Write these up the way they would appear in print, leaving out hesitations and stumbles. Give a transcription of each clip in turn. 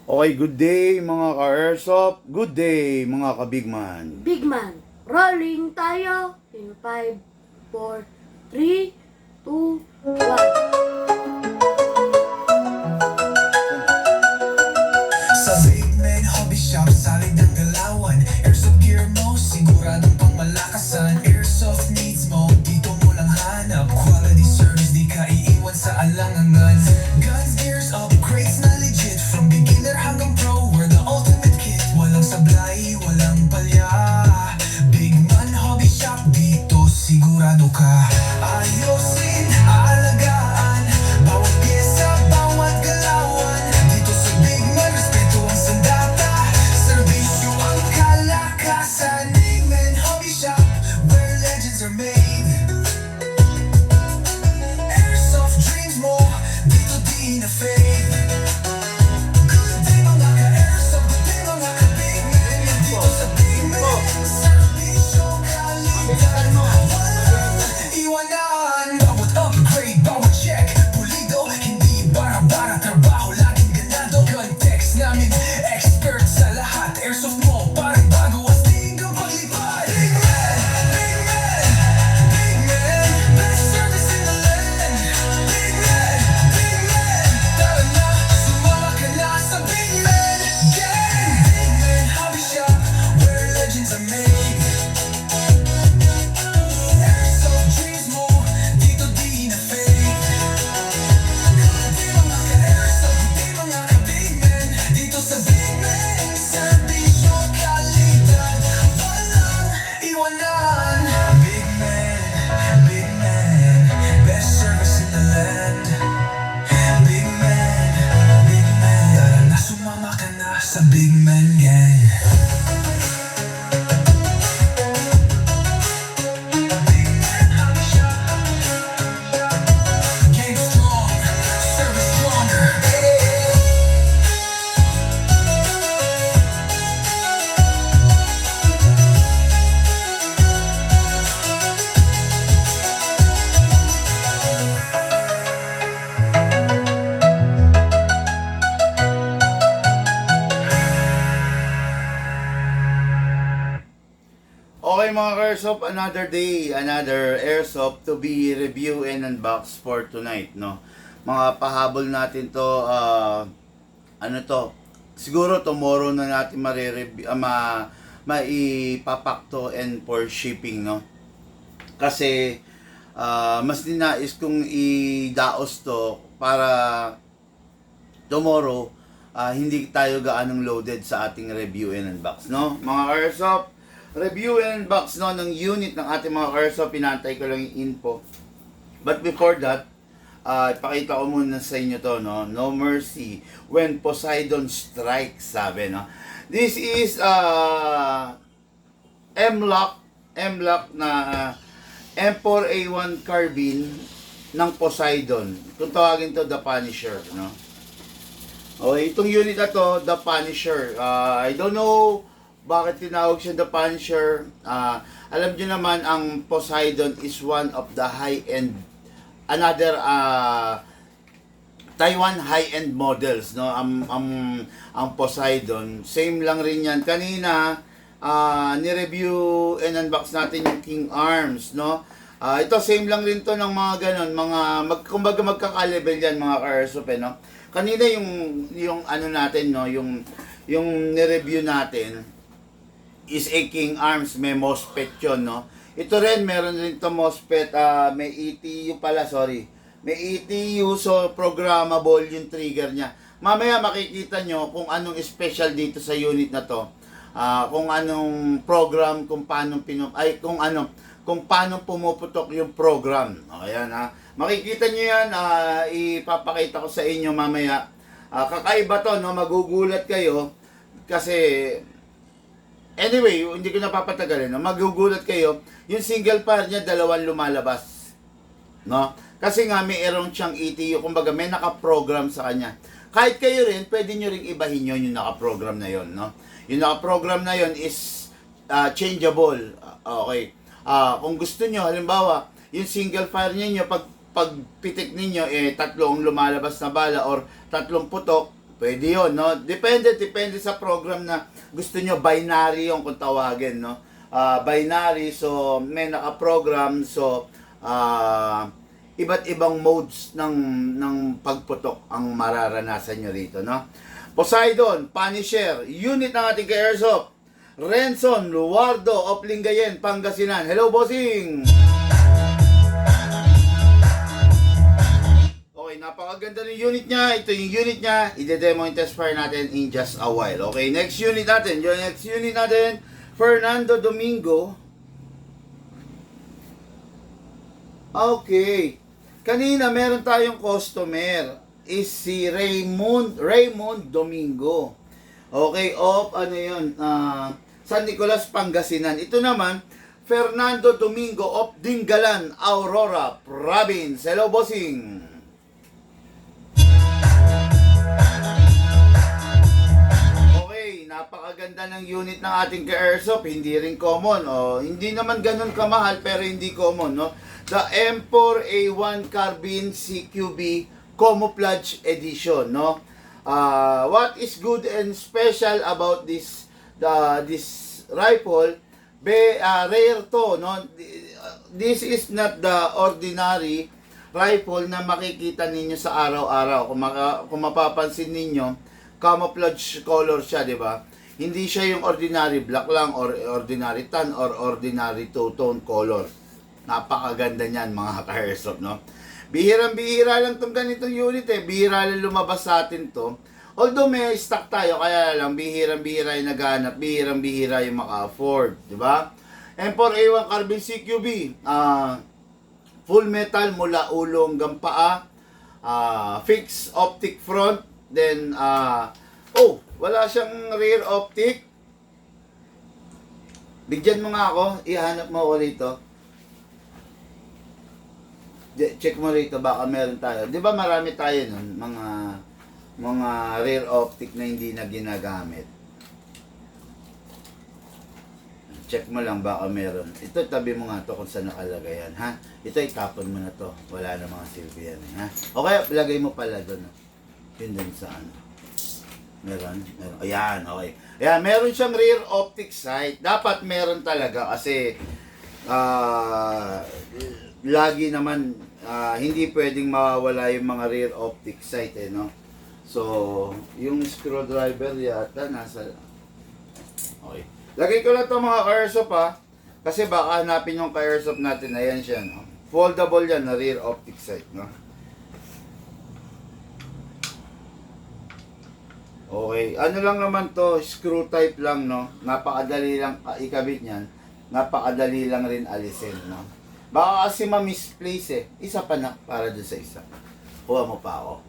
Okay, good day mga ka-airsoft. Good day mga ka-bigman. Big man, rolling tayo in 5, 4, 3, 2, 1. Sa Big Man Hobby Shop, salid ang galawan. Airsoft gear mo, siguradong pangmalakasan. Airsoft needs mo, dito mo lang hanap. Quality service, di ka iiwan sa alangangan. Guns, gears, upgrades na legit. From beginner hanggang pro, we're the ultimate kit. Walang sablay, walang palya. Big Man Hobby Shop, dito sigurado ka. Ayosin, aalagaan, bawat pyesa, bawat galawan. Dito sa Big Man, respeto ang sandata. Serbisyo ang kalakasan. Big Man Hobby Shop, where legends are made. Airsoft dreams mo, dito di na-fade. Good day mga ka-airsoft, good day mga ka-Big Man. Dito sa Big Man, serbisyo kalidad. Walang iwanan, bawat upgrade, bawat check, pulido, hindi bara-bara, trabaho laging ganado. Context namin, expert sa lahat. Airsoft mo, parang bago, astig ang paglipad. Big Man, Big Man, Big Man, best service in the land. Big Man, Big Man, tara na, sumama ka na sa Big Man gang. Big Man Hobby Shop, where legends are made. Airsoft dreams mo, dito di na-fade. Good day mga ka-airsoft, good day mga ka-Big Man. Dito sa Big Man, serbisyo kalidad. Walang iwanan. Big Man, best service in the land. Big Man, tara na, sumama ka na sa Big Man gang. Big Man Hobby Shop, gang strong, service stronger. Okay mga ka-airsoft, another day, another airsoft to be review and unbox for tonight, no? Mga pahabol natin to, ano to, siguro tomorrow na natin maipapak to and for shipping, no? Kasi mas ninais kong idaos to para tomorrow hindi tayo gaanong loaded sa ating review and unbox, no? Mga airsoft, review and unbox no ng unit ng ating mga airsoft, pinantay ko lang yung info. But before that, ipakita ko muna sa inyo to, no? No Mercy When Poseidon Strikes, sabi, no? This is M-Lock na M4A1 carbine ng Poseidon. Kung tawagin to, The Punisher, no? Okay, itong unit na to, The Punisher. I don't know bakit tinawag siya The Punisher. Alam nyo naman, ang Poseidon is one of the high-end, another Taiwan high-end models, no? Ang Poseidon, same lang rin yan. Kanina, ni-review and unbox natin yung King Arms, no? Ito, same lang rin to ng mga ganon, kumbaga magkaka-level yan mga ka-airsoft, no? Kanina yung ano natin, no? Yung ni-review natin is a King Arms, may MOSFET yun, no? Ito rin, meron rin to MOSFET, may ETU pala, sorry. May ETU, so programmable yung trigger niya. Mamaya makikita nyo kung anong special dito sa unit na to. Kung anong program, kung paano kung paano pumuputok yung program. Ayan, ha. Makikita nyo yan, ipapakita ko sa inyo mamaya. Kakaiba to, no? Magugulat kayo kasi anyway, hindi ko napapatagalin, no? Magugulat kayo, yung single fire niya, dalawang lumalabas, no? Kasi nga mayroon siyang ETU, kumbaga may nakaprogram sa kanya. Kahit kayo rin, pwede nyo ring ibahin yun, yung nakaprogram na yun, no? Yung nakaprogram na yun is changeable. Okay. Kung gusto nyo, halimbawa, yung single fire niyo pag pitik ninyo, tatlong lumalabas na bala or tatlong putok, pwede yun, no? Depende sa program na gusto nyo. Binary yung kung tawagin, no? Binary, so may naka-program, so iba't ibang modes ng pagputok ang mararanasan nyo rito, no? Poseidon, Punisher, unit ng ating ka-airsoft. Renson, Luardo, of Lingayen, Pangasinan. Hello, bossing! Okay, napakaganda ng unit niya. Ito yung unit niya. I-demo and test fire natin in just a while. Okay, next unit natin. Yung next unit natin, Fernando Domingo. Okay. Kanina, meron tayong customer. Is si Raymond Domingo. Okay, of ano yun? San Nicolas, Pangasinan. Ito naman, Fernando Domingo of Dingalan, Aurora Province. Hello, bossing! Okay, napakaganda ng unit ng ating ka-airsoft. Hindi rin common. Hindi naman ganun kamahal, pero hindi common, no? The M4 A1 Carbine CQB Camouflage Edition, no? What is good and special about this rifle? Rare to, no? This is not the ordinary rifle na makikita ninyo sa araw-araw. Kung mapapansin ninyo, camouflage color siya, di ba? Hindi siya yung ordinary black lang or ordinary tan or ordinary two-tone color. Napakaganda niyan, mga ka-airsoft, no? Bihirang-bihira lang tong ganitong unit Bihira lang lumabas sa atin to. Although may stock tayo, kaya lang bihirang-bihira yung naghanap, bihirang-bihira yung maka-afford, di ba? M4A1 Carbine CQB, full metal mula ulo hanggang paa, fixed optic front, then wala siyang rear optic. Bigyan mo nga ako, ihanap mo ako rito. Check mo rito, baka meron tayo. Di ba marami tayo nun, mga rear optic na hindi na ginagamit. Check mo lang, baka meron. Ito, tabi mo nga to kung saan nakalagay yan, ha? Ito, itapon mo na to. Wala na mga silbi yan, ha? O kaya, lagay mo pala doon, yun dun sa ano. Meron. Ayan, okay. Ayan, meron siyang rear optic sight. Dapat meron talaga kasi lagi naman hindi pwedeng mawawala yung mga rear optic sight, no? So, yung screwdriver yata nasa... Okay. Lagay ko lang ito mga ka-airsoft, ha? Kasi baka hanapin yung ka-airsoft natin. Ayan siya, no? Foldable yan na rear optic sight, no? Okay. Ano lang naman to, screw type lang, no? Napakadali lang ikabit niyan. Napakadali lang rin alisin, no? Baka kasi ma-misplace Isa pa na para dun sa isa. Kuha mo pa ako.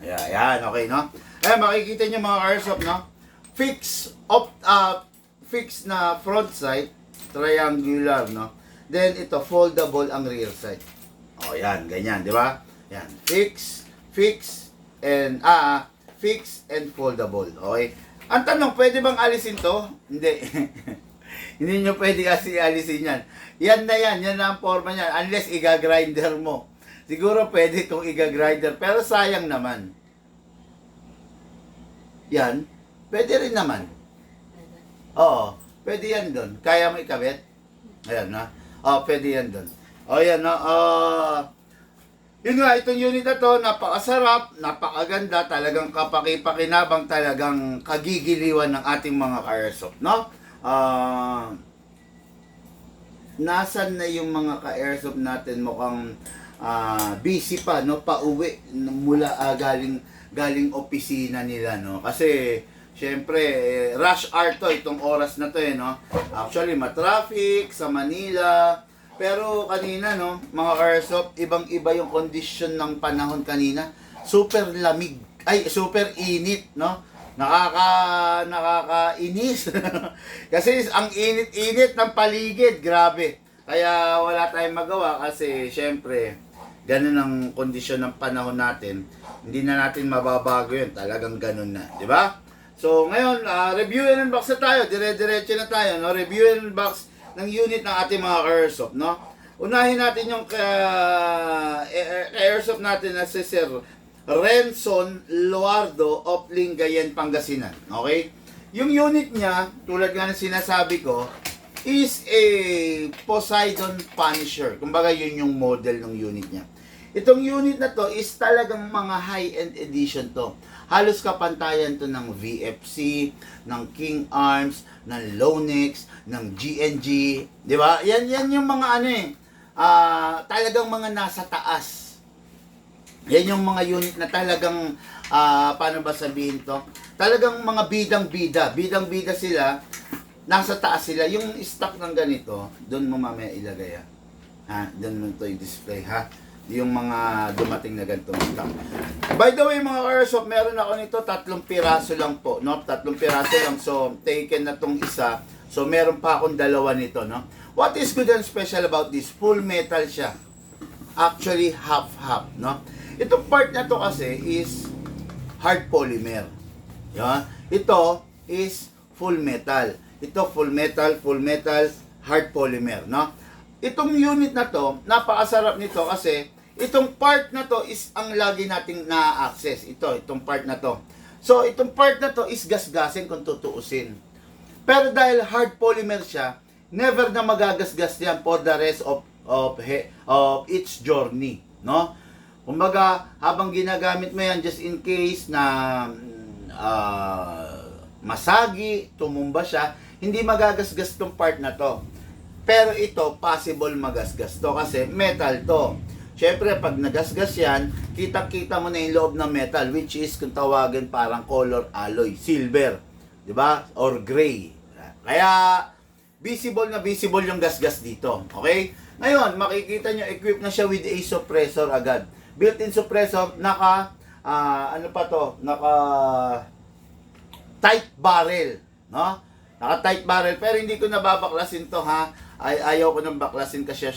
Ayan, okay, no? Ayan, makikita nyo mga airsoft, no? Fixed na front sight, triangular, no? Then, ito, foldable ang rear sight. O, yan, ganyan, di ba? Yan, fix, and foldable. Okay? Ang tanong, pwede bang alisin to? Hindi. Hindi nyo pwede kasi alisin yan. Yan na ang forma niyan. Unless iga-grinder mo. Siguro pwede itong iga-grinder, pero sayang naman. Yan, pwede rin naman. Oo, pwede yan doon. Kaya mo ikabit? Ayan na. Pwede yan doon. Yan na. Yun nga, itong unit na to, napakasarap, napakaganda, talagang kapaki-pakinabang, talagang kagigiliwan ng ating mga ka-airsoft, no? Nasaan na yung mga ka-airsoft natin, mukhang busy pa, no? Pauwi mula galing opisina nila, no? Kasi syempre rush hour to itong oras na to no? Actually matraffic sa Manila, pero kanina, no, mga airsoft, ibang-iba yung condition ng panahon kanina. Super lamig, super init, no? Nakakainis. Kasi ang init-init ng paligid, grabe. Kaya wala tayong magawa kasi syempre ganun ang kondisyon ng panahon natin. Hindi na natin mababago yun. Talagang ganun na, di ba? So ngayon, review and unbox na tayo. Dire-diretso na tayo, no? Review and unbox ng unit ng ating mga airsoft, no? Unahin natin yung airsoft natin na si Sir Renson Luardo of Lingayen, Pangasinan. Okay? Yung unit niya, tulad nga ng sinasabi ko, is a Poseidon Punisher. Kumbaga, yun yung model ng unit niya. Itong unit na to is talagang mga high-end edition to. Halos kapantayan to ng VFC, ng King Arms, ng Lonex, ng GNG. Di ba? Yan yung mga ano eh. Talagang mga nasa taas. Yan yung mga unit na talagang, paano ba sabihin to? Talagang mga bidang-bida. Bidang-bida sila. Nasa taas sila. Yung stock ng ganito, doon mo mamaya ilagay ha. Doon mo ito i-display ha. Yung mga dumating na ganitong stock. By the way mga Airsoft, meron ako nito 3 piraso lang po. No? 3 piraso lang. So, taken na tong isa. So, meron pa akong 2 nito. No? What is good and special about this? Full metal siya. Actually, half-half. No? Itong part na to kasi is hard polymer. Yan. Ito is full metal. Ito full metal, hard polymer, no? Itong unit na to, napakasarap nito kasi itong part na to is ang lagi nating na-access. Itong part na to. So, itong part na to is gasgasin kung tutuusin. Pero dahil hard polymer siya, never na magagasgas yan for the rest of its journey, no? Kumbaga, habang ginagamit mo yan just in case na masagi, tumumba siya, hindi magagasgas tong part na to. Pero ito, possible magasgas to kasi metal to. Siyempre, pag nagasgas yan, kitang-kita mo na yung loob ng metal, which is kung tawagin parang color alloy, silver, di ba? Or gray. Kaya, visible na visible yung gasgas dito. Okay? Ngayon, makikita nyo, equipped na siya with a suppressor agad. Built-in suppressor, naka tight barrel, no? Naka tight barrel, pero hindi ko nababaklasin to ha. Ayaw ko nang baklasin kasi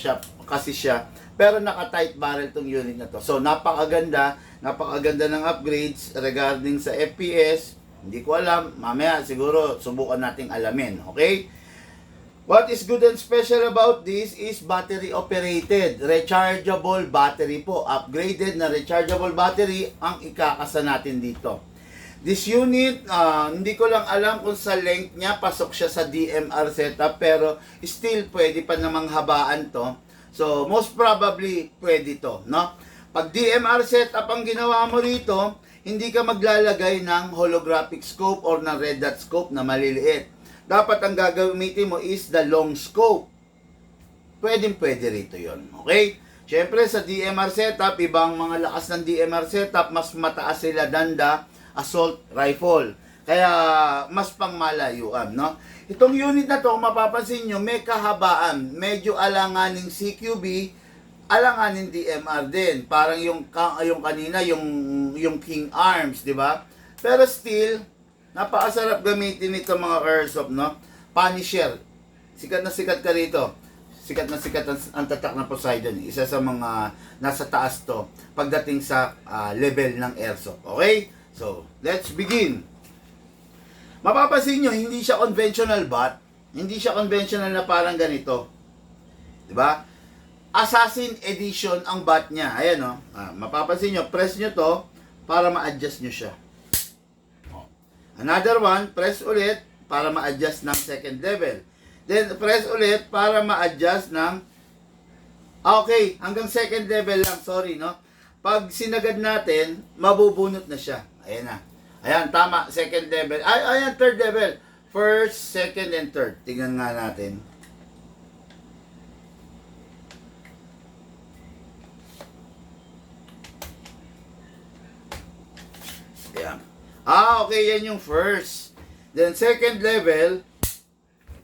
siya. Pero naka tight barrel tong unit na to. So napakaganda ng upgrades regarding sa FPS. Hindi ko alam, mamaya siguro subukan nating alamin, okay? What is good and special about this is battery operated, rechargeable battery po. Upgraded na rechargeable battery ang ikakasa natin dito. This unit, hindi ko lang alam kung sa length niya, pasok siya sa DMR setup, pero still pwede pa namang habaan to. So, most probably, pwede to, no? Pag DMR setup ang ginawa mo rito, hindi ka maglalagay ng holographic scope or ng red dot scope na maliliit. Dapat ang gagamitin mo is the long scope. Pwede rito yon, okay? Siyempre, sa DMR setup, ibang mga lakas ng DMR setup, mas mataas sila than the assault rifle. Kaya, mas pangmalayuan, no? Itong unit na to, kung mapapansin nyo, may kahabaan. Medyo alanganing CQB, alanganing DMR din. Parang yung kanina, yung King Arms, di ba? Pero still, napakasarap gamitin nito mga Airsoft, no? Punisher. Sikat na sikat ka rito. Sikat na sikat ang tatak ng Poseidon. Isa sa mga nasa taas to pagdating sa level ng Airsoft. Okay? So, let's begin. Mapapansin nyo, hindi siya conventional bat. Hindi siya conventional na parang ganito. Diba? Assassin Edition ang bat niya. Ayan, no? Mapapansin nyo, press nyo to para ma-adjust nyo siya. Another one, press ulit para ma-adjust ng second level. Then, press ulit para ma-adjust ng okay, hanggang second level lang, sorry, no? Pag sinagad natin, mabubunot na siya. Ayan na. Ayan, tama, second level. Ayan, third level. First, second, and third. Tingnan nga natin. Ayan. Okay, yan yung first. Then, second level,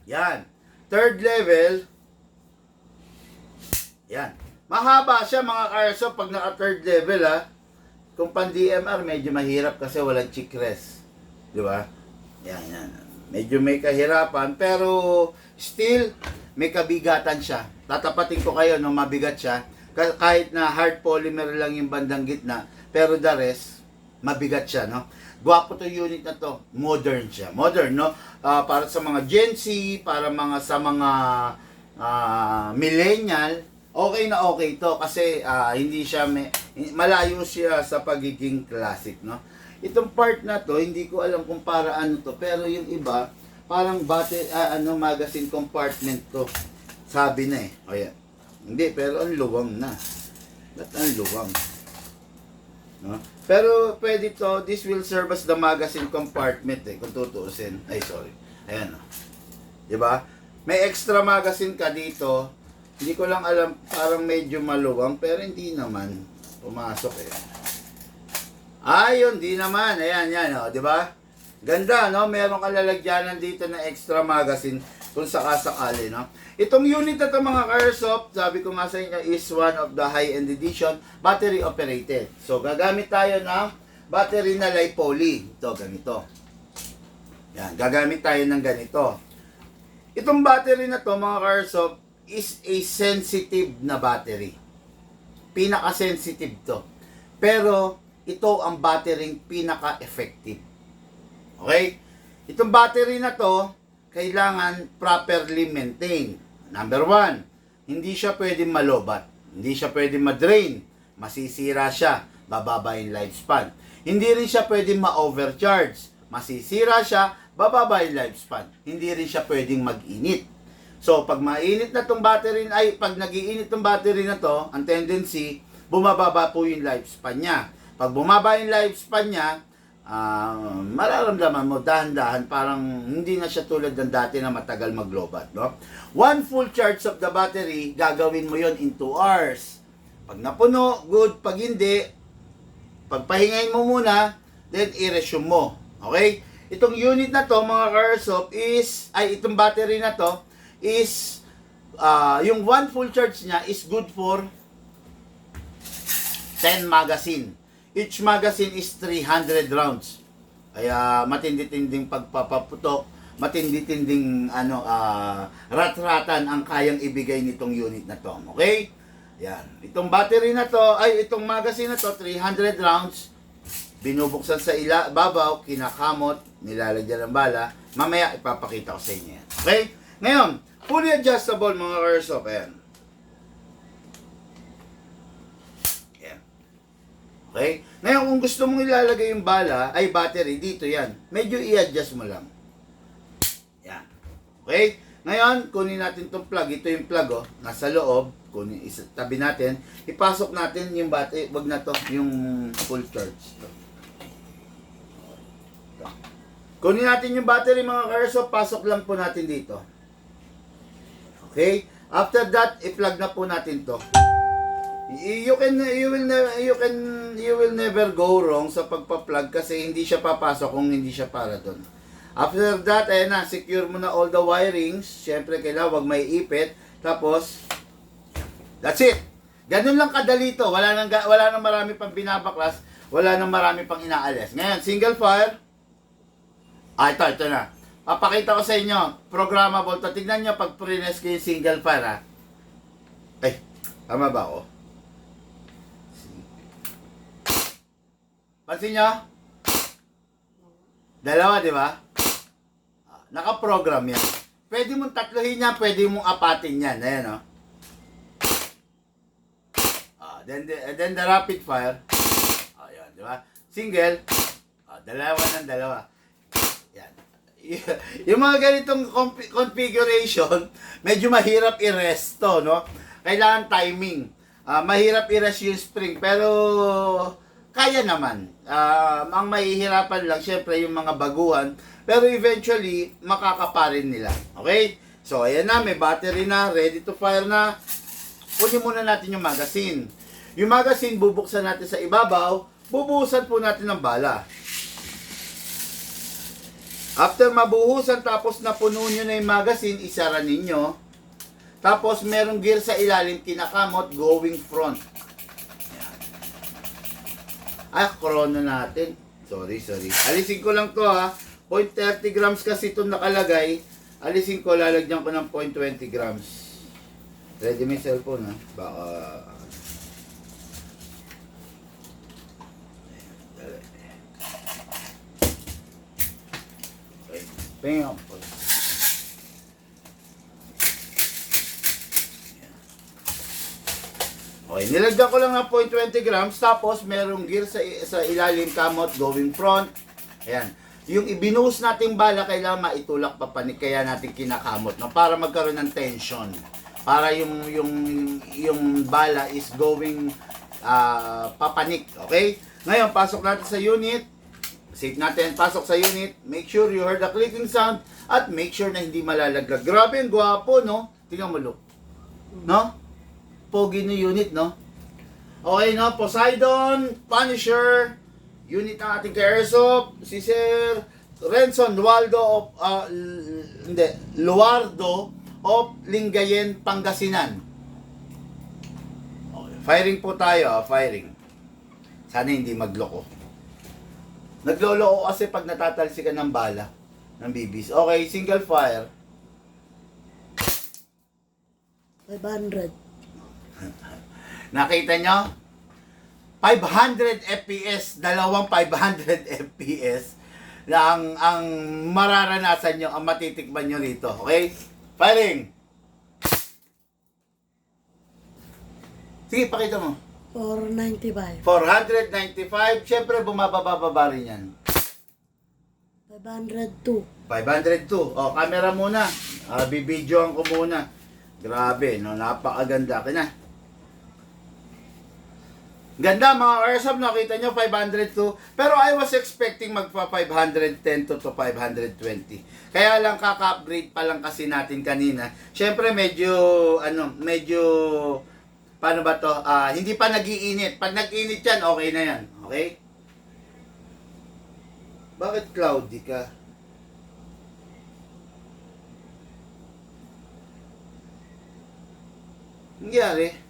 yan. Third level, yan. Mahaba siya mga Airsoft pag naka-third level, ha. Kung pan-DMR, medyo mahirap kasi walang chick rest. Di ba? Yan. Medyo may kahirapan, pero still, may kabigatan siya. Tatapatin ko kayo nung mabigat siya. Kahit na hard polymer lang yung bandang gitna, pero the rest, mabigat siya, no? Gwapo to unit na to. Modern siya. Modern, no? Para sa mga Gen Z, para sa mga millennial, okay na okay to kasi hindi siya Malayo siya sa pagiging classic, no? Itong part na to, hindi ko alam kung para ano to, pero yung iba, parang magazine compartment to. Sabi na eh. O yan. Hindi, pero ang luwang na. Ba't ang luwang? No? Pero pwede to, this will serve as the magazine compartment eh, kung tutuusin. Ay, sorry. Ayan o. Diba? May extra magazine ka dito. Hindi ko lang alam, parang medyo maluwang, pero hindi naman. Pumasok eh. Ayun, di naman. Ayan, yan o. Diba? Ganda, no? Meron ka lalagyanan dito na extra magazine kung sakasakali, no? Itong unit na ito, mga Airsoft, sabi ko nga sa inyo, is one of the high-end edition, battery operated. So, gagamit tayo ng battery na Li-Poly. Ito, ganito. Yan, gagamit tayo ng ganito. Itong battery na to, mga Airsoft, is a sensitive na battery. Pinaka-sensitive to. Pero, ito ang battery pinaka-effective. Okay? Itong battery na to, kailangan properly maintain. Number 1, hindi siya pwedeng malobat. Hindi siya pwedeng madrain. Masisira siya. Bababa yung lifespan. Hindi rin siya pwedeng ma-overcharge. Masisira siya. Bababa yung lifespan. Hindi rin siya pwedeng mag-init. So, pag mainit na tong battery, pag nag-iinit tong battery na to, ang tendency, bumababa po yung lifespan niya. Pag bumaba yung lifespan niya, mararamdaman mo dahan-dahan parang hindi na siya tulad ng dati na matagal maglobat, no? 1 full charge of the battery, gagawin mo yon in 2 hours. Pag napuno, good. Pag hindi, pagpahingayin mo muna, then i-resume mo. Okay? Itong unit na to, mga Airsoft, itong battery na to, is, yung 1 full charge niya is good for 10 magazine. Each magazine is 300 rounds. Kaya matindi-tinding pagpapaputok, matindi-tinding rat-ratan ang kayang ibigay nitong unit na to. Okay? Yan. Itong battery na to, itong magazine na to, 300 rounds. Binubuksan sa babaw, kinakamot, nilalagyan ng bala. Mamaya ipapakita ko sa inyo yan. Okay? Ngayon, fully adjustable, mga Airsoft. Ayan. Okay? Ngayon, kung gusto mong ilalagay yung battery, dito yan. Medyo i-adjust mo lang. Yan. Okay? Ngayon, kunin natin itong plug. Ito yung plug, oh. Nasa loob. Tabi natin. Ipasok natin yung battery. Wag na to. Yung full charge. Ito. Kunin natin yung battery, mga Airsoft. Pasok lang po natin dito. Okay? After that, i-plug na po natin to. You will never go wrong sa pagpa-plug kasi hindi siya papasok kung hindi siya para doon. After that, ayan na, secure mo na all the wirings. Siyempre, kailangan wag may ipit. Tapos, that's it. Ganun lang kadali to. Wala nang marami pang binabaklas. Wala nang marami pang inaalis. Ngayon, single fire. Ito na. Papakita ko sa inyo. Programmable to. Tignan nyo pag prines ko yung single fire, ha. Ay, tama ba ako? Pansin nyo? Dalawa, di ba? Naka-program yan. Pwede mong tatlohin yan, pwede mong apatin yan. Ayan, o. Then the rapid fire. Ayan, di ba? Single. Dalawa ng dalawa. Yan. Yung mga ganitong configuration, medyo mahirap i-resto, no? Kailangan timing. Mahirap i-rest yung spring, pero kaya naman. Ang mahihirapan lang, syempre, yung mga baguhan. Pero eventually, makakaparin nila. Okay? So, ayan na. May battery na. Ready to fire na. Kunin muna natin yung magazine. Yung magazine, bubuksan natin sa ibabaw. Bubuhusan po natin ng bala. After mabuhusan, tapos napuno nyo na yung magazine, isara ninyo. Tapos, merong gear sa ilalim, kinakamot, going front. Chrono natin. Sorry. Alisin ko lang to, ha. 0.30 grams kasi itong nakalagay. Alisin ko, lalagyan ko ng 0.20 grams. Ready my cellphone, ha. Baka... Okay. Pingin po. O Okay, nilagyan ko lang ng 0.20 grams, tapos merong gear sa ilalim, kamot, going front. Ayan. Yung ibinuhos nating bala, kailangan maitulak papanik, kaya natin kinakamot, no? Para magkaroon ng tension. Para yung bala is going papanik, okay? Ngayon, pasok natin sa unit. Safe natin, pasok sa unit. Make sure you heard the clicking sound at make sure na hindi malalaglag. Grabe, ang gwapo, no? Tingnan mo, look. No? Pogi na unit, no? Okay, no? Poseidon, Punisher, unit ng ating ka-airsoft, si Sir Renson Lualdo of, Luardo of Lingayen, Pangasinan. Okay, firing po tayo, firing. Sana hindi magloko. Nagloloko kasi pag natatalsikan ng bala ng BBs. Okay, single fire. 500. Nakita nyo? 500 FPS, dalawang 500 FPS na ang mararanasan nyo, ang matitikman nyo rito. Okay? Firing! Sige, pakita mo. 495. 495. Siyempre, bumababa rin yan. 502. 502. O, camera muna. Bibidyoan ko muna. Grabe, no? Napakaganda. Kaya ganda mga airsoft, nakita nyo 502, pero I was expecting magpa 510 to 520. Kaya lang kaka-upgrade pa lang kasi natin kanina. Syempre medyo paano ba to? Hindi pa nag-iinit. Pag nag-iinit yan, okay na yan. Okay? Bakit cloudy ka? Nangyari?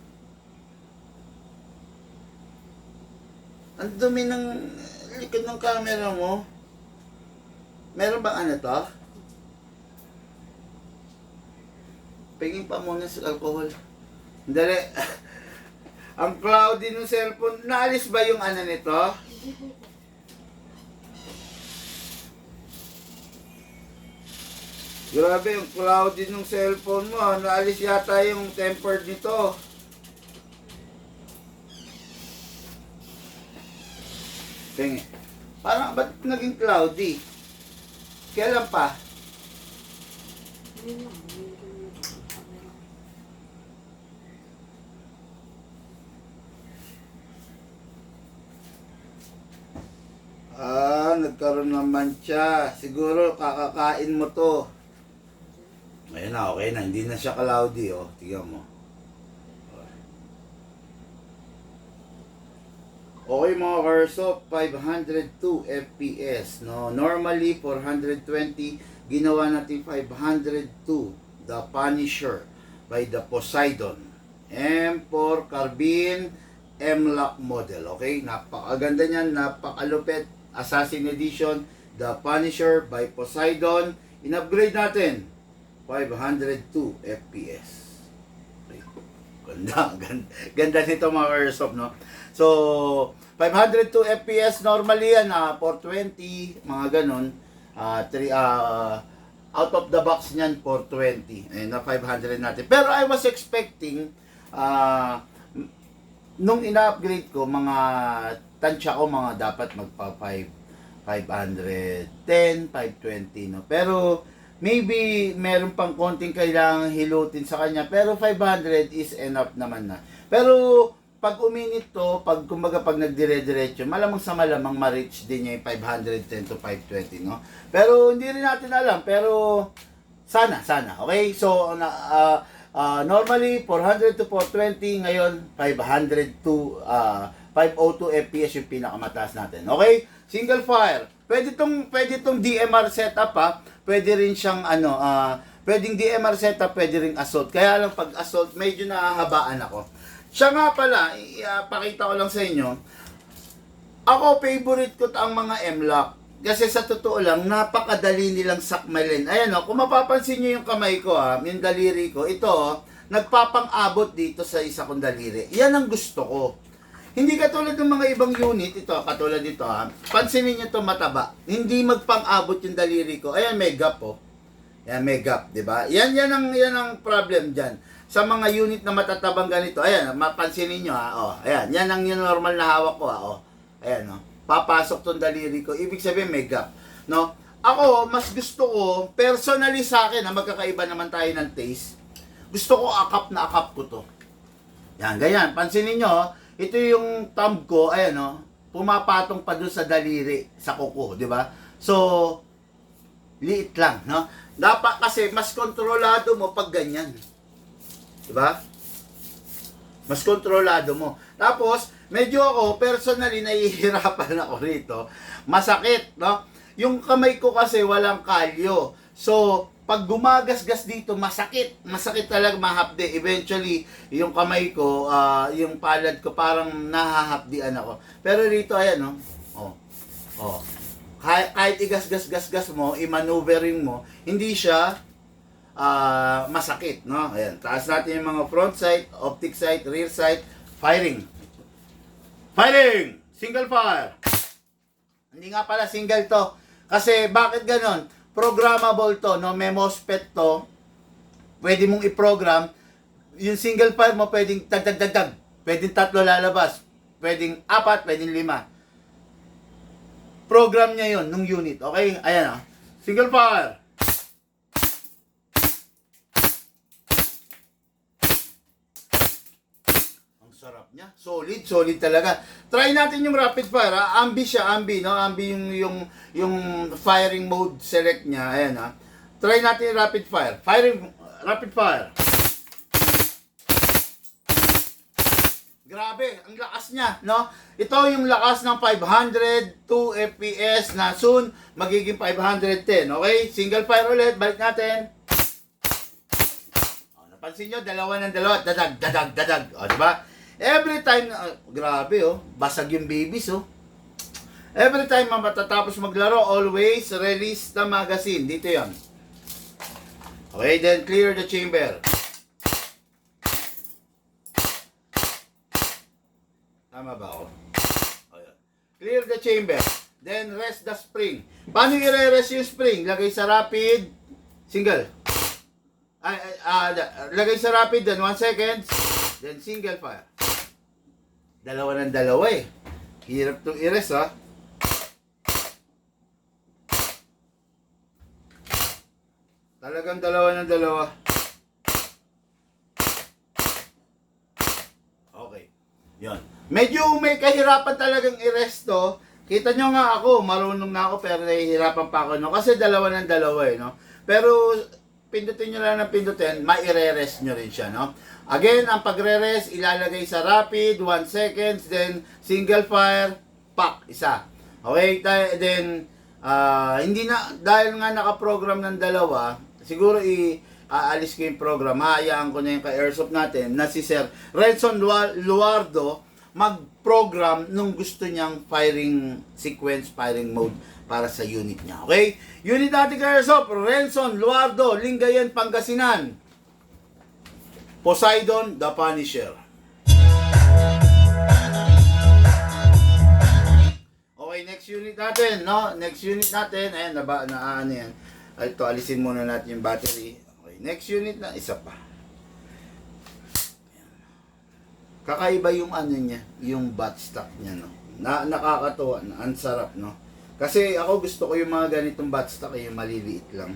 Ang dumi ng likod ng camera mo. Meron bang ano to? Pingin pa muna sa alcohol. Dali. Ang cloudy ng cellphone. Naalis ba yung ano nito? Grabe, yung cloudy ng cellphone mo. Naalis yata yung tempered nito. Tingin. Parang ba't naging cloudy? Kailan pa? Nagkaroon naman siya. Siguro kakakain mo to. Ayun na, okay na. Hindi na siya cloudy, oh. Tingnan mo. Okay mga airsoft, 502 FPS, no? Normally 420, ginawa natin 502. The Punisher by the Poseidon. M4 Carbine M-Lock model, okay? Napakaganda niyan, napakalupit. Assassin Edition, The Punisher by Poseidon. In-upgrade natin 502 FPS. Okay. Ganda nito mga airsoft, no? So, 502 FPS normally yan, 420, mga ganon. Out of the box niyan, 420. Ayun na, 500 natin. Pero I was expecting, nung ina-upgrade ko, mga tansya ko, mga dapat magpa 510, 520, no? Pero, maybe, meron pang konting kailangang hilutin sa kanya. Pero, 500 is enough naman na. Pero, pag uminit to, pag nagdire-diretso, malamang sa malamang ma-reach din niya yung 510 to 520, no? Pero hindi rin natin alam, pero sana, okay? So, normally 400 to 420, ngayon 500 to 502 FPS yung pinakamataas natin. Okay? Single fire. Pwede tong DMR setup ha. Pwede rin siyang pwedeng DMR setup, pwede ring assault. Kaya lang pag assault, medyo nahahabaan ako. Siya nga pala, pakita ko lang sa inyo. Ako, favorite ko ang mga M-Lock. Kasi sa totoo lang, napakadali nilang sakmalin. Ayan o, kung mapapansin nyo yung kamay ko yung daliri ko, ito nagpapang-abot dito sa isa kong daliri. Yan ang gusto ko. Hindi katulad ng mga ibang unit, ito, katulad dito pansinin nyo ito mataba. Hindi magpang-abot yung daliri ko. Ayan, may gap Ayan, may gap, di ba? Yan ang problem dyan. sa mga unit na matatabang ganito, ayan, mapansin niyo ha, oh, ayan, yan ang yung normal na hawak ko ha, oh, ayan, oh, papasok tong daliri ko, ibig sabihin may gap, no? Ako, mas gusto ko, personally sa akin, na magkakaiba naman tayo ng taste, gusto ko akap na akap ko to. Yan, ganyan, pansinin nyo, ito yung thumb ko, ayan, oh, pumapatong pa dun sa daliri, sa kuko, di ba? So, liit lang, no? Dapat kasi, mas kontrolado mo pag ganyan. Diba? Mas kontrolado mo. Tapos, medyo ako, personally, nahihirapan ako rito. Masakit, no? Yung kamay ko kasi walang kalyo. So, pag gumagasgas dito, masakit. Masakit talaga, mahapdi. Eventually, yung kamay ko, yung palad ko, parang nahahapdian ako. Pero rito, ayan, no? Oh. Oh. Kahit igasgas-gasgas mo, i-maneuvering mo, hindi siya masakit, no? Ayan, taas natin yung mga front sight, optic sight, rear sight, firing. Firing! Single fire! Hindi nga pala single to. Kasi, bakit ganon? Programmable to, no? May MOSFET to. Pwede mong i-program. Yung single fire mo, pwedeng tag-tag-tag-tag. Pwedeng 3 lalabas. Pwedeng 4, pwedeng 5. Program niya yon nung unit, okay? Ayan, single fire. Sarap niya. Solid talaga. Try natin yung rapid fire, ha? Ambi siya, ambi, no? Ambi yung firing mode select niya. Ayan, ha? Try natin yung rapid fire. Rapid fire. Grabe, ang lakas niya, no? Ito yung lakas ng 502 FPS na soon magiging 510, okay? Single fire ulit, balik natin. Oh, napansin nyo, dalawa ng dalawa, dadag. O, diba? Every time, grabe oh, basag yung babies oh. Every time matatapos maglaro, always release the magazine. Dito yon. Okay, then clear the chamber. Tama ba ako? Ayan. Clear the chamber. Then rest the spring. Paano i-rest yung spring? Lagay sa rapid, single. Lagay sa rapid, then 1 second, then single fire. Dalawa ng dalawa eh. Hirap itong i-rest ha. Talagang dalawa ng dalawa. Okay. Yon. Medyo may kahirapan talagang i-rest to. Kita nyo nga ako, marunong na ako pero nahihirapan pa ako no. Kasi dalawa ng dalawa eh no. Pero pindutin nyo lang ng pindutin, mai-re-rest nyo rin siya no. Again, ang pagre-rest, ilalagay sa rapid, 1 seconds, then single fire, pak, isa. Okay, then, hindi na, dahil nga nakaprogram ng dalawa, siguro aalis ko yung program, hayaan ko na yung ka-airsoft natin, na si Sir Renson Luardo, mag-program nung gusto niyang firing sequence, firing mode para sa unit niya. Okay? Unit natin ka-airsoft, Renson Luardo, Lingayen, Pangasinan. Poseidon, the Punisher. Okay, next unit natin, no? Next unit natin, ayan, ano yan. Ito, alisin muna natin yung battery. Okay, next unit na, isa pa. Kakaiba yung ano niya, yung buttstock niya, no? Nakakatuwa, ang sarap, no? Kasi ako gusto ko yung mga ganitong buttstock, yung maliliit lang.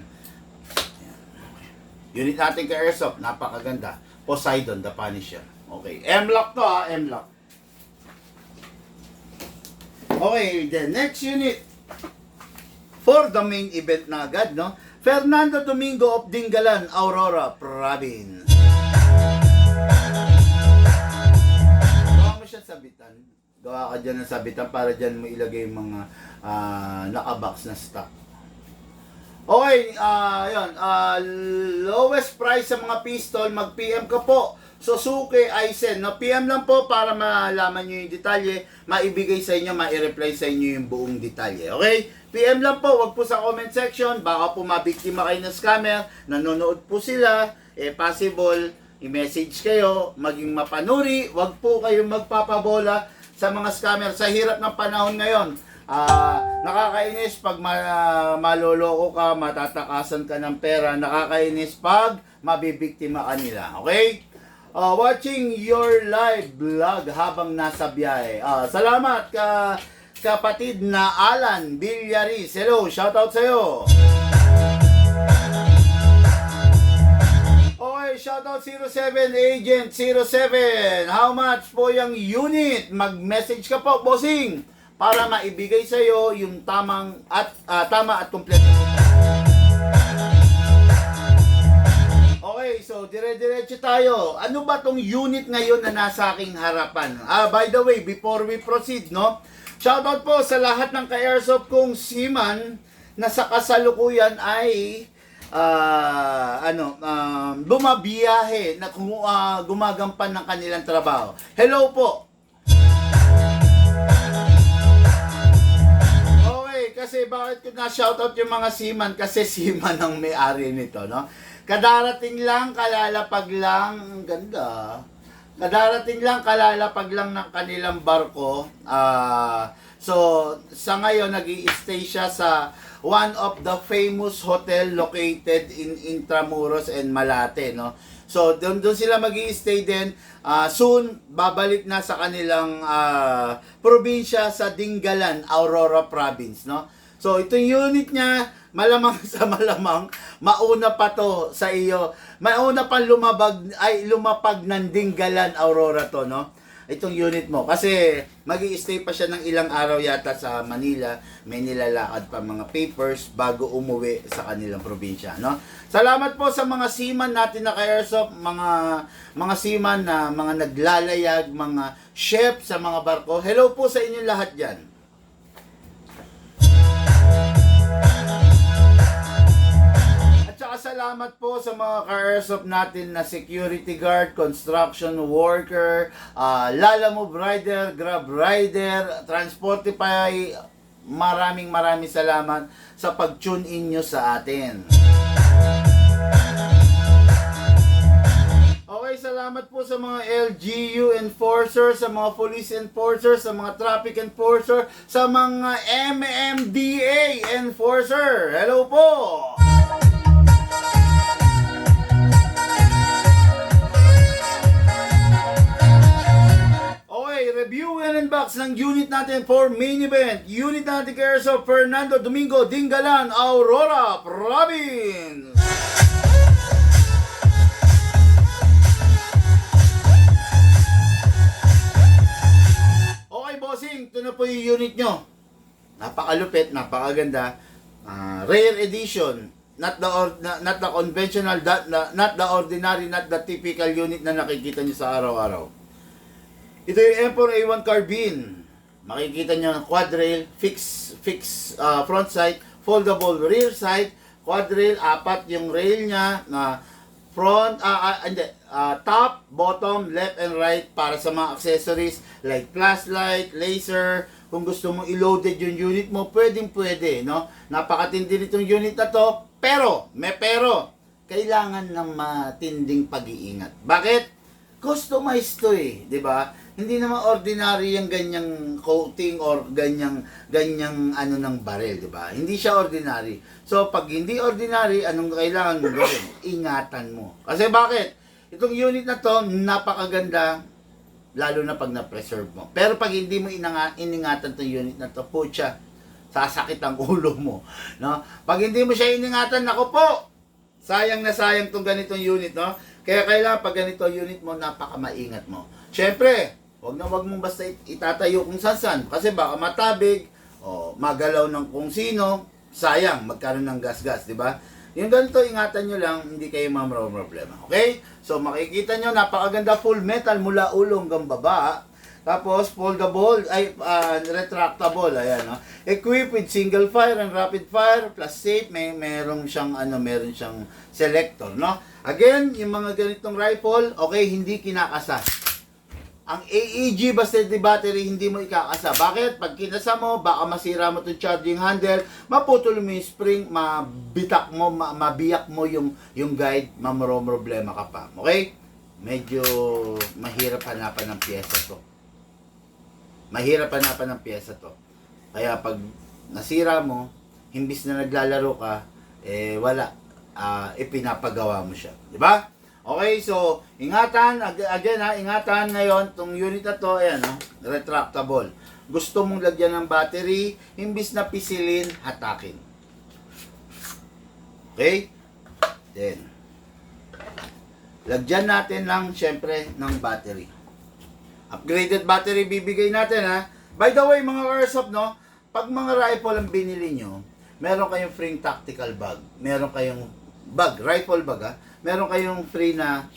Ayan, okay. Unit natin ka-airsoft, napakaganda. Poseidon, the Punisher. Okay. M-lock to ha, M-lock. Okay, the next unit. For the main event na agad, no? Fernando Domingo of Dingalan, Aurora Province. Gawa mo siya sabitan. Gawa ka dyan ng sabitan para dyan mo ilagay yung mga nakabox na stock. Okay, yun. Lowest price sa mga pistol, mag-PM ka po. Suzuki Aizen. No? PM lang po para malaman nyo yung detalye, maibigay sa inyo, ma-reply sa inyo yung buong detalye. Okay? PM lang po, wag po sa comment section. Baka po mabiktima kayo ng scammer. Nanonood po sila. Possible, i-message kayo, maging mapanuri. Wag po kayong magpapabola sa mga scammer. Sa hirap ng panahon ngayon, Nakakainis pag maloloko ka, matatakasan ka ng pera. Nakakainis pag mabibiktima ka nila. Okay? Watching your live vlog habang nasa biyahe. Salamat kapatid na Alan Villaris. Hello, shoutout sa'yo. Okay, shoutout 07 Agent 07. How much po yung unit? Mag-message ka po, bossing, para maibigay sa'yo yung tama at kumpleto. Okay, so dire-diretso tayo. Ano ba tong unit ngayon na nasa aking harapan? By the way, before we proceed, no? Shoutout po sa lahat ng ka-airsoft kong seaman na sa kasalukuyan ay bumabiyahe na gumagampan ng kanilang trabaho. Hello po. Okay, kasi bakit ko na-shoutout yung mga seaman? Kasi seaman ang may-ari nito, no? Kadarating lang, kalalapag lang, ang ganda. Kadarating lang, kalalapag lang ng kanilang barko. So, sa ngayon, nag-i-stay siya sa one of the famous hotel located in Intramuros and Malate, no? So, doon sila mag-i-stay din. Soon, babalik na sa kanilang probinsya sa Dingalan, Aurora Province, no? So, itong unit niya, malamang sa malamang, mauna pa to sa iyo. Mauna pa lumapag ng Dingalan, Aurora to, no? Itong unit mo. Kasi magi-stay pa siya ng ilang araw yata sa Manila. May nilalakad pa mga papers bago umuwi sa kanilang probinsya, no? Salamat po sa mga seaman natin na ka-airsoft, mga seaman na mga naglalayag, mga chef sa mga barko. Hello po sa inyo lahat diyan. Salamat po sa mga ka-airsoft natin na security guard, construction worker, Lalamove rider, Grab rider, Transportify. Maraming salamat sa pag-tune in nyo sa atin. Okay, salamat po sa mga LGU enforcer, sa mga police enforcer, sa mga traffic enforcer, sa mga MMDA enforcer. Hello po! Review and unbox ng unit natin for main event. Unit natin kay Airsoft Fernando Domingo, Dingalan, Aurora Province. Okay, bossing, ito na po yung unit nyo. Napakalupit, napakaganda. Rare edition. Not the conventional, not the ordinary, not the typical unit na nakikita nyo sa araw-araw. Ito yung M4 A1 carbine. Makikita nyo quad rail, fix front sight, foldable rear sight, quad rail, apat yung rail niya na front, top, bottom, left and right para sa mga accessories like flashlight, laser. Kung gusto mo i-loaded yung unit mo, pwede, no? Napakatindi nitong unit na to, pero kailangan ng matinding pag-iingat. Bakit? Customized to di ba? Hindi naman ordinary yung ganyang coating or ganyang ng barrel, di ba? Hindi siya ordinary. So, pag hindi ordinary, anong kailangan mo gawin? Ingatan mo. Kasi bakit? Itong unit na to, napakaganda, lalo na pag na-preserve mo. Pero pag hindi mo iningatan itong unit na to, putya, sasakit ang ulo mo. No? Pag hindi mo siya iningatan, naku po, sayang na sayang itong ganitong unit, no? Kaya kailangan pag ganito unit mo, napaka-maingat mo. Siyempre, wag mong basta itatayo kung saan. Kasi baka matabig, o magalaw ng kung sino, sayang, magkaroon ng gas-gas, di ba? Yung ganito, ingatan nyo lang, hindi kayo problema. Okay? So, makikita nyo, napakaganda full metal mula ulo hanggang baba. Tapos, foldable, retractable, ayan, no? Equipped with single fire and rapid fire, plus safe, meron siyang selector, no? Again, yung mga ganitong rifle, okay, hindi kinakasa. Ang AEG basta di battery, hindi mo ikakasa. Bakit? Pag kinasa mo, baka masira mo itong charging handle, maputol mo yung spring, mabitak mo, mabiyak mo yung guide, problema ka pa. Okay? Medyo mahirap hanapan ng pyesa to. Kaya pag nasira mo, imbis na naglalaro ka, wala. Ipinapagawa mo siya. Di ba? Okay, so, ingatan, again ha, ingatan ngayon, itong unit na to, ayan, retractable. Gusto mong lagyan ng battery, imbis na pisilin, hatakin. Okay? Then, lagyan natin lang, syempre, ng battery. Upgraded battery bibigay natin, ha? By the way, mga Airsoft, no? Pag mga rifle ang binili nyo, meron kayong free tactical bag. Meron kayong bag, rifle bag, ha? Meron kayong free na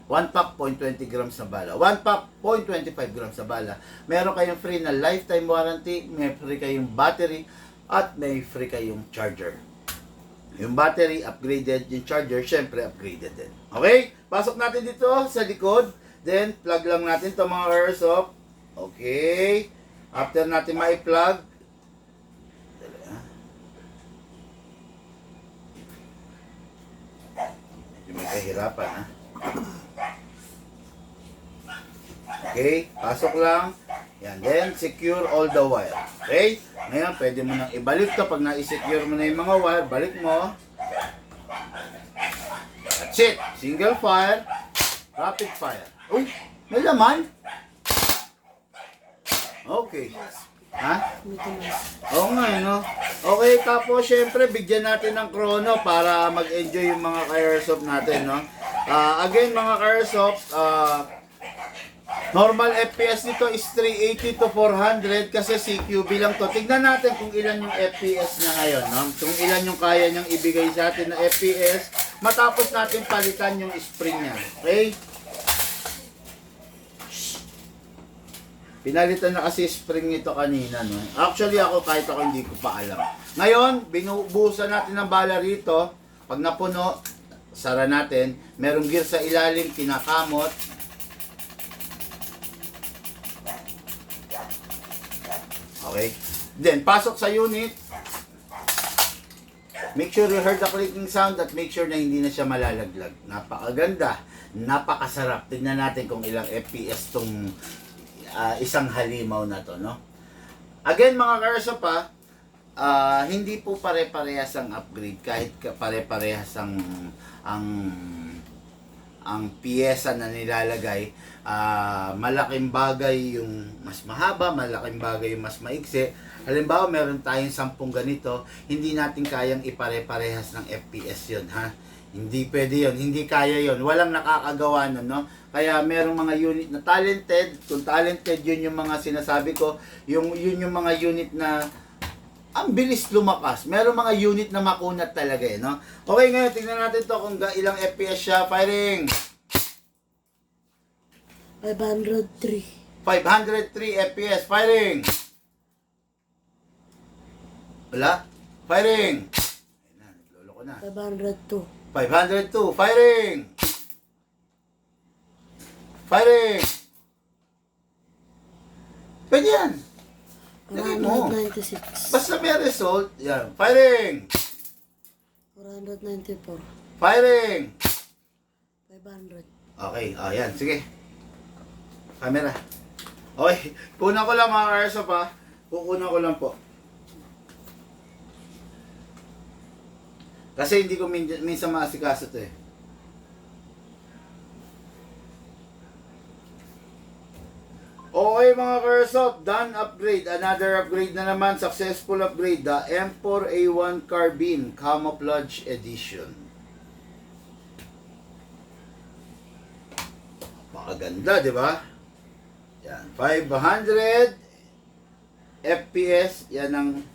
1 pack 0.20 grams na bala. 1 pack 0.25 grams na bala. Meron kayong free na lifetime warranty. May free kayong battery. At may free kayong charger. Yung battery, upgraded. Yung charger, syempre, upgraded din. Okay? Pasok natin dito sa likod. Then, plug lang natin ito mga Airsoft. Okay. After natin ma-plug, may kahirapan, ha? Okay, pasok lang. Yan, then secure all the wire. Okay? Ngayon, pwede mo nang ibalik to. Pag na-secure mo na yung mga wire, balik mo. That's it. Single fire, rapid fire. Uy, may laman. Okay. Ha? Oo nga, no? Okay, tapos syempre, bigyan natin ng chrono para mag-enjoy yung mga ka-airsoft natin, no? Again, mga ka-airsoft, normal FPS nito is 380 to 400 kasi CQB lang to. Tignan natin kung ilan yung FPS na ngayon, no? Kung ilan yung kaya niyang ibigay sa atin na FPS matapos natin palitan yung spring niya. Okay? Pinalitan na kasi spring nito kanina, no? Actually, ako kahit ako hindi ko pa alam. Ngayon, binubuhusan natin ng bala rito. Pag napuno, sara natin. Merong gear sa ilalim, kinakamot. Okay. Then, pasok sa unit. Make sure you heard the clicking sound at make sure na hindi na siya malalaglag. Napakaganda. Napakasarap. Tingnan natin kung ilang FPS tong isang halimaw na to, no? Again, mga Airsoft, hindi po pare-parehas ang upgrade kahit pare-parehas ang piyesa na nilalagay. Malaking bagay yung mas mahaba, malaking bagay yung mas maiksi. Halimbawa, meron tayong 10 ganito, hindi natin kayang ipare-parehas ng FPS yun, ha? Hindi pwede yun, hindi kaya yun, walang nakakagawa nun, no? Kaya merong mga unit na talented, kung talented yun yung mga sinasabi ko, yun yung mga unit na ang bilis lumakas. Merong mga unit na makunat talaga, eh, no? Okay, ngayon, tingnan natin to kung ilang FPS siya. Firing! 503. 503 FPS. Firing! Wala? Firing! Ayun na, naglolo ko na. 502. 502. Firing! Firing! Pwede yan. Lagay mo. 496. Basta may result. Yan. Firing! 494. Firing! 500. Okay. Yan. Sige. Camera. Okay. Kunan ko lang mga Airsoft, ha. Kukunan ko lang po. Kasi hindi ko minsan maasikaso to, eh. Okay mga Airsoft, done upgrade. Another upgrade na naman, successful upgrade. The M4A1 Carbine Camouflage Edition. Pakaganda, di ba? Yan, 500 FPS. Yan ang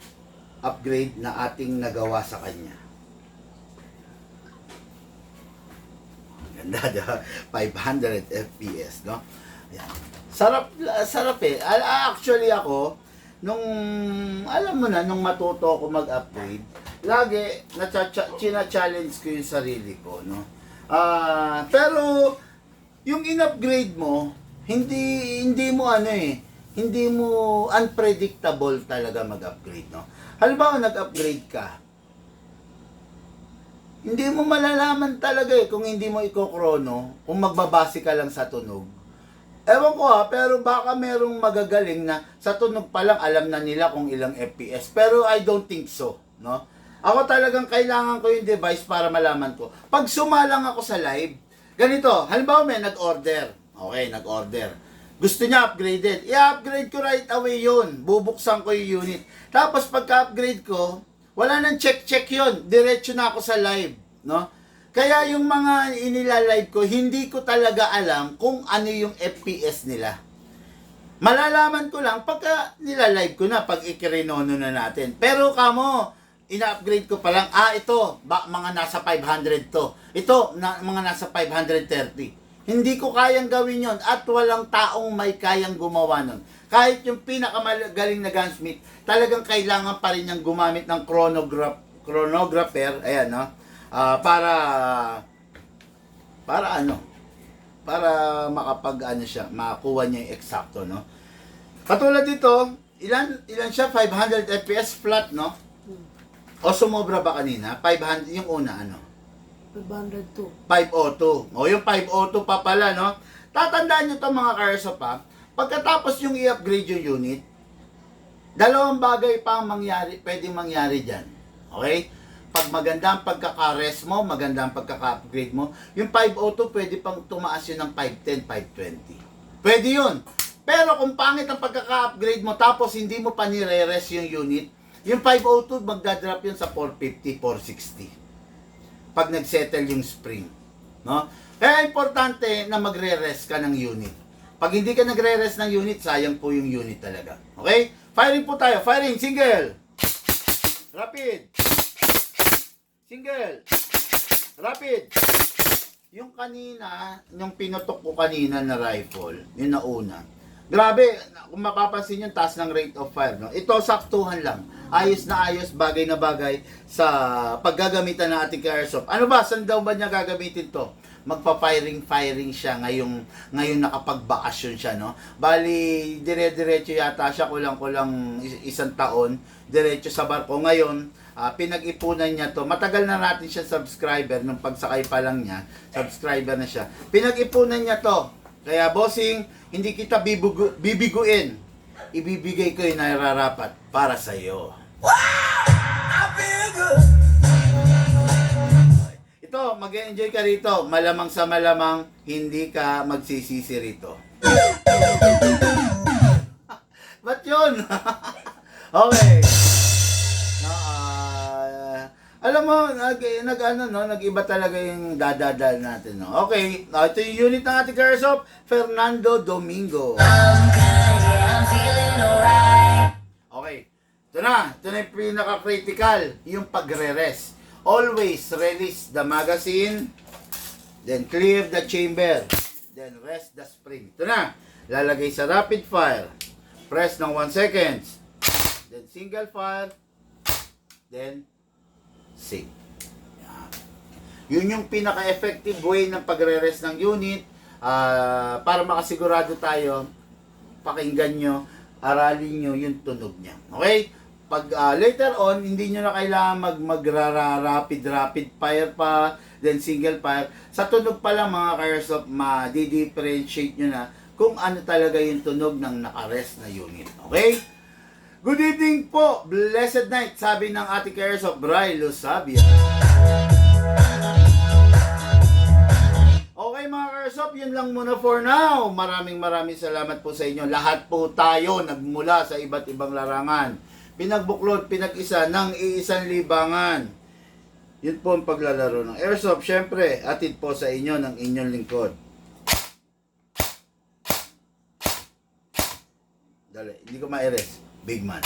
upgrade na ating nagawa sa kanya. Ganda, di ba? 500 FPS, no? Yan. Sarap eh. Actually ako, nung, alam mo na, nung matuto ako mag-upgrade, lagi, china-challenge ko yung sarili ko, no? Pero, yung in-upgrade mo, hindi mo hindi mo unpredictable talaga mag-upgrade, no? Halimbawa, nag-upgrade ka, hindi mo malalaman talaga kung hindi mo ikokrono, kung magbabase ka lang sa tunog, Ewan ko pero baka merong magagaling na sa tunog pa lang alam na nila kung ilang FPS. Pero I don't think so, no? Ako talagang kailangan ko yung device para malaman ko. Pag sumalang ako sa live, ganito, halimbawa may nag-order. Okay, nag-order. Gusto niya upgraded. I-upgrade ko right away yun. Bubuksan ko yung unit. Tapos pagka-upgrade ko, wala nang check-check yun. Diretso na ako sa live, no? Kaya yung mga inilalive ko, hindi ko talaga alam kung ano yung FPS nila. Malalaman ko lang pagka nilalive ko na, pag ikirinono na natin. Pero kamo, ina-upgrade ko pa lang, ito, mga nasa 500 to. Ito, mga nasa 530. Hindi ko kayang gawin yon at walang taong may kayang gumawa nun. Kahit yung pinakamagaling na gunsmith, talagang kailangan pa rin niyang gumamit ng chronographer, ayan, no? Para makapag siya, makakuha niya yung eksakto, no? Katulad dito, ilan siya? 500 FPS flat, no? O sumobra ba kanina? 500 yung una, 502. 502. O yung 502 pa pala, no? Tatandaan nyo to mga Carso pa. Pagkatapos yung i-upgrade yung unit, dalawang bagay pa ang pwedeng mangyari dyan. Okay? Pag maganda ang pagkaka-res mo, maganda ang pagkaka-upgrade mo, yung 502 pwede pang tumaas yun ng 510, 520. Pwede yun. Pero kung pangit ang pagkaka-upgrade mo tapos hindi mo pa nire-res yung unit, yung 502 magdadrop yun sa 450, 460. Pag nagsettle yung spring. No? Kaya importante na magre-res ka ng unit. Pag hindi ka nagre-res ng unit, sayang po yung unit talaga. Okay? Firing po tayo. Firing, single. Rapid. Single. Rapid. Yung kanina, yung pinutok ko kanina na rifle, yung nauna. Grabe, kung mapapansin yung taas ng rate of fire, no? Ito, saktuhan lang. Ayos na ayos, bagay na bagay sa paggagamitan ng ating airsoft. Ano ba? Saan daw ba niya gagamitin to? Magpa-firing siya ngayong nakapagbakasyon siya, no? Bali, dire-diretso yata siya, kulang-kulang isang taon, diretso sa barko. Ngayon, pinag-ipunan niya to. Matagal na natin siya subscriber. Nung pagsakay pa lang niya, subscriber na siya. Pinag-ipunan niya to. Kaya bossing, hindi kita bibiguin. Ibibigay ko yung nararapat para sa iyo. I feel good. Ito, mag-enjoy ka rito. Malamang sa malamang, hindi ka magsisisi rito. Ba't yun? Okay. Alam mo, nag-iba talaga yung dadadal natin, no? Okay, ito yung unit ng ating airsoft, Fernando Domingo. Okay, ito na yung pinaka-critical, yung pagre-rest. Always release the magazine, then clear the chamber, then rest the spring. Ito na, lalagay sa rapid fire, press ng 1 second, then single fire, then safe. Yun yung pinaka-effective way ng pagre-rest ng unit. Para makasigurado tayo, pakinggan nyo, aralin nyo yung tunog niya. Okay? Pag later on, hindi nyo na kailangan rapid fire pa, then single fire. Sa tunog pa lang mga ka-airsoft, ma-differentiate nyo na kung ano talaga yung tunog ng naka-rest na unit. Okay? Good evening po, blessed night, sabi ng ating airsoft, Bry Losabia. Okay mga airsoft, yun lang muna for now. Maraming salamat po sa inyo. Lahat po tayo nagmula sa iba't ibang larangan. Pinagbuklod, pinag-isa ng iisang libangan. Yun po ang paglalaro ng airsoft. Syempre, atid po sa inyo ng inyong lingkod. Dali, hindi ko ma-erase. Big man.